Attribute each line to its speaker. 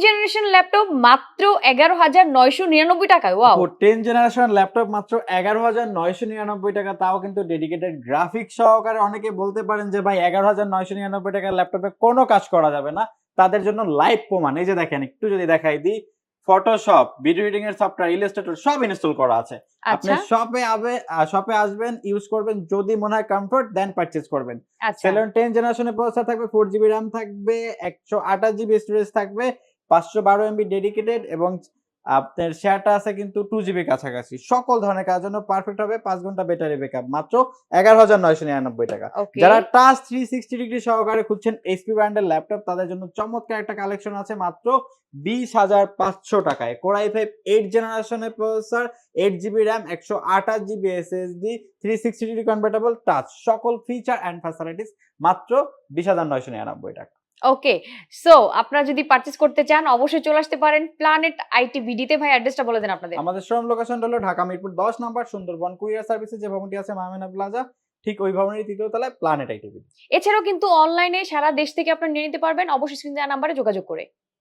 Speaker 1: Generation laptop মাত্র 11,999 টাকায়। Wow!
Speaker 2: 10 generation laptop মাত্র 11,999 টাকা, তাও কিন্তু ডেডিকেটেড গ্রাফিক্স সহকারে। অনেকে বলতে পারেন যে ভাই 11,999 টাকার ল্যাপটপে কোনো কাজ করা যাবে না, তাদের জন্য লাইভ প্রমাণ। এই যে দেখেন, একটু যদি দেখাই দিই, ফটোশপ, ভিডিও এডিটিং এর সফটওয়্যার, ইলাস্ট্রেটর সব ইনস্টল করা আছে। আপনি
Speaker 1: আচ্ছা,
Speaker 2: শপে আসবেন, ইউজ করবেন, যদি মনে হয় কমফোর্ট দেন পারচেজ করবেন।
Speaker 1: আচ্ছা।
Speaker 2: সেলেন 10 জেনারেশনের প্রসেসর থাকবে, 4GB RAM থাকবে, 128GB স্টোরেজ থাকবে, 512 MB ডেডিকেটেড, এবং আপনার শেয়ারটা আছে কিন্তু 2GB কাছাকাছি। সকল ধরনের কাজের জন্য পারফেক্ট হবে। 5 ঘন্টা ব্যাটারি ব্যাকআপ, মাত্র 11,999 টাকা।
Speaker 1: ওকে।
Speaker 2: যারা টাচ 360 ডিগ্রি সহকারে খুঁজছেন এইচপি ব্র্যান্ডের ল্যাপটপ, তাদের জন্য চমৎকার একটা কালেকশন আছে মাত্র 20,500 টাকায়। কোর i5 8 জেনারেশনের processor, 8GB RAM, 128GB SSD, 360 degree convertible touch, সকল ফিচার এন্ড ফ্যাসিলিটিস মাত্র 20,999 টাকা।
Speaker 1: ওকে। সো আপনারা যদি পারচেজ করতে চান অবশ্যই চলে আসতে পারেন প্ল্যানেট আইটি বিডিতে। ভাই অ্যাড্রেসটা বলে দেন আপনাদের।
Speaker 2: আমাদের শোরুম লোকেশনটা হলো ঢাকা মিরপুর 10 নম্বর, সুন্দরবন কুরিয়ার সার্ভিসে যে ভবনটি আছে মাহমেনা প্লাজা, ঠিক ওই ভবনের তৃতীয় তলায় প্ল্যানেট আইটিভি।
Speaker 1: এছাড়াও কিন্তু অনলাইনে সারা দেশ থেকে আপনারা নিয়ে নিতে পারবেন অবশ্যই স্ক্রিনে দেওয়া নাম্বারে যোগাযোগ করে।